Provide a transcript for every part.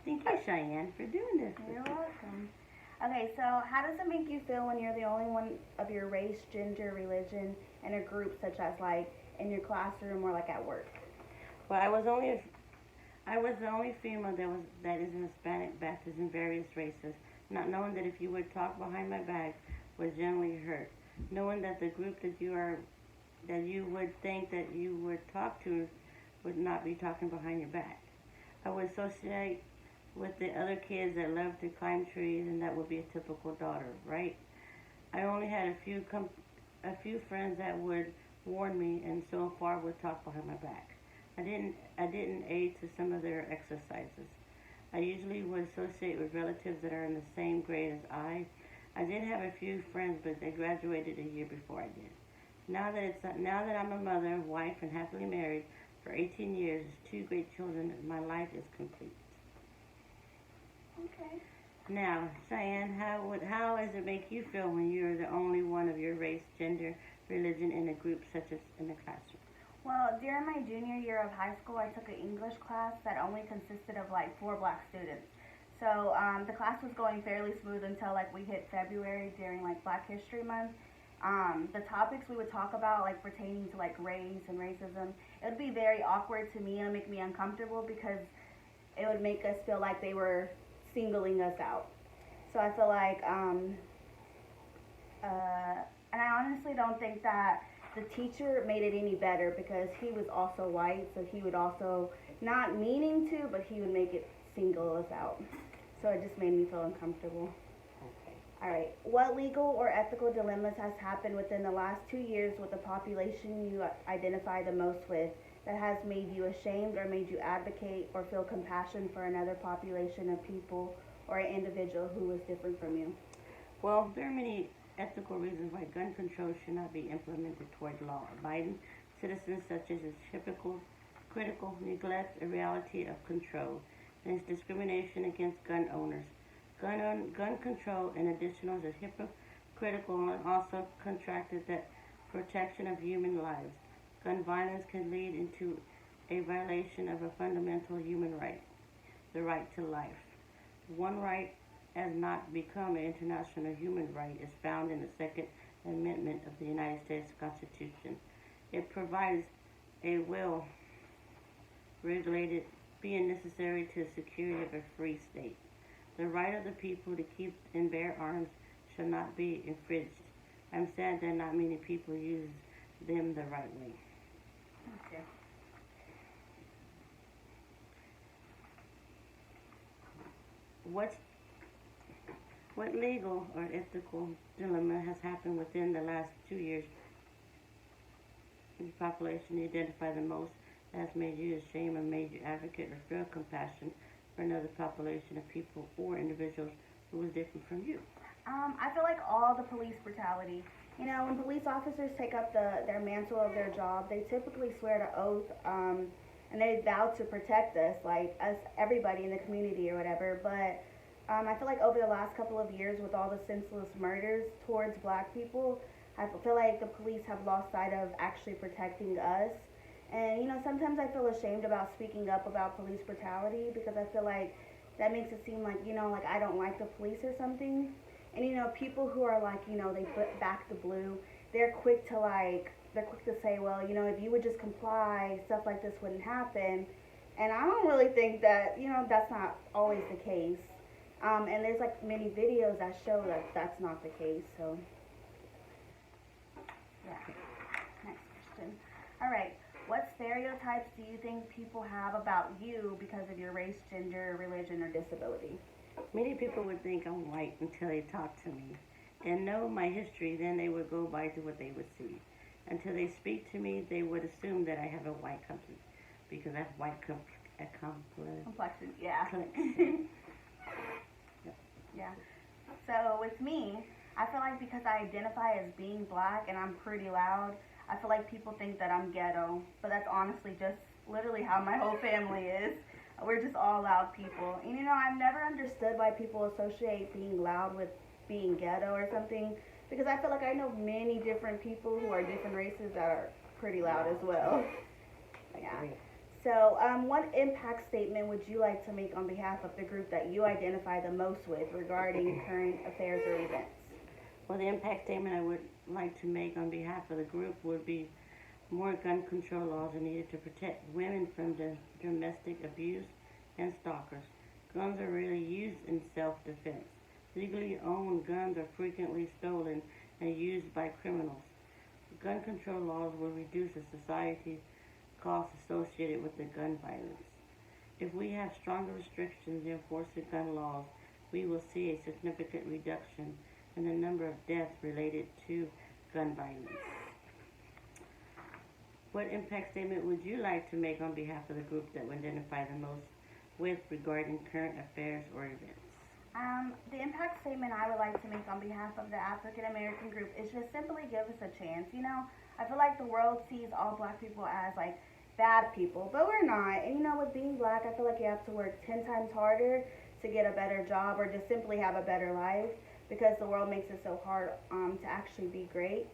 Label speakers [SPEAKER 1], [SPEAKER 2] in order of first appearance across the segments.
[SPEAKER 1] Thank you, Cheyenne, for doing this.
[SPEAKER 2] You're welcome. Okay, so how does it make you feel when you're the only one of your race, gender, religion in a group such as like in your classroom or like at work?
[SPEAKER 1] Well, I was the only female that is in Hispanic, Baptist, and various races. Not knowing that if you would talk behind my back was generally hurt. Knowing that the group that you would think that you would talk to would not be talking behind your back. I would associate with the other kids that love to climb trees, and that would be a typical daughter, right? I only had a few friends that would warn me, and so far would talk behind my back. I didn't aid to some of their exercises. I usually would associate with relatives that are in the same grade as I. I did have a few friends, but they graduated a year before I did. Now that I'm a mother, wife, and happily married for 18 years, 2 great children, my life is complete.
[SPEAKER 2] Okay.
[SPEAKER 1] Now, Cheyenne, how does it make you feel when you're the only one of your race, gender, religion in a group such as in a classroom?
[SPEAKER 2] Well, during my junior year of high school, I took an English class that only consisted of like 4 black students. So the class was going fairly smooth until like we hit February during like Black History Month. The topics we would talk about, like pertaining to like race and racism, it would be very awkward to me and make me uncomfortable because it would make us feel like they were singling us out. So I feel like, and I honestly don't think that the teacher made it any better because he was also white, so he would also, not meaning to, but he would make it single us out. So it just made me feel uncomfortable. All right. What legal or ethical dilemmas has happened within the last 2 years with the population you identify the most with that has made you ashamed or made you advocate or feel compassion for another population of people or an individual who is different from you?
[SPEAKER 1] Well, there are many ethical reasons why gun control should not be implemented toward law-abiding citizens, such as its critical neglect, a reality of control, and its discrimination against gun owners. Gun control, in addition, is hypocritical and also contracted that protection of human lives. Gun violence can lead into a violation of a fundamental human right, the right to life. One right has not become an international human right is found in the Second Amendment of the United States Constitution. It provides a well-regulated being necessary to the security of a free state. The right of the people to keep and bear arms shall not be infringed. I'm sad that not many people use them the right way.
[SPEAKER 2] Okay.
[SPEAKER 1] What legal or ethical dilemma has happened within the last 2 years? The population you identify the most has made you ashamed or made you advocate or feel compassion for another population of people or individuals who was different from you?
[SPEAKER 2] I feel like all the police brutality. You know, when police officers take up their mantle of their job, they typically swear to oath, and they vow to protect us, like us, everybody in the community or whatever. But I feel like over the last couple of years, with all the senseless murders towards black people, I feel like the police have lost sight of actually protecting us. And, you know, sometimes I feel ashamed about speaking up about police brutality because I feel like that makes it seem like, you know, like I don't like the police or something. And, you know, people who are like, you know, they back the blue, they're quick to say, well, you know, if you would just comply, stuff like this wouldn't happen. And I don't really think that, you know, that's not always the case. And there's like many videos that show that that's not the case. So, yeah. Next question. All right. What stereotypes do you think people have about you because of your race, gender, religion, or disability?
[SPEAKER 1] Many people would think I'm white until they talk to me and know my history. Then they would go by to what they would see. Until they speak to me, they would assume that I have a white complexion because I have white
[SPEAKER 2] complexion. Yeah.
[SPEAKER 1] Yep.
[SPEAKER 2] Yeah. So with me, I feel like because I identify as being black and I'm pretty loud, I feel like people think that I'm ghetto, but that's honestly just literally how my whole family is. We're just all loud people. And you know, I've never understood why people associate being loud with being ghetto or something, because I feel like I know many different people who are different races that are pretty loud as well. Yeah. So, what impact statement would you like to make on behalf of the group that you identify the most with regarding current affairs or events?
[SPEAKER 1] Well, the impact statement I would like to make on behalf of the group would be more gun control laws are needed to protect women from domestic abuse and stalkers. Guns are rarely used in self-defense. Legally owned guns are frequently stolen and used by criminals. Gun control laws will reduce the society's costs associated with the gun violence. If we have stronger restrictions enforcing gun laws, we will see a significant reduction in the number of deaths related to gun violence. What impact statement would you like to make on behalf of the group that would identify the most with regarding current affairs or events?
[SPEAKER 2] The impact statement I would like to make on behalf of the African American group is just simply give us a chance. You know, I feel like the world sees all black people as like bad people, but we're not. And you know, with being black, I feel like you have to work 10 times harder to get a better job or just simply have a better life because the world makes it so hard to actually be great.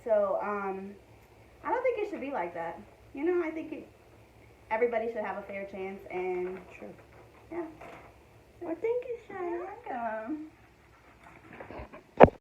[SPEAKER 2] So I don't think it should be like that. You know, I think everybody should have a fair chance and
[SPEAKER 1] True.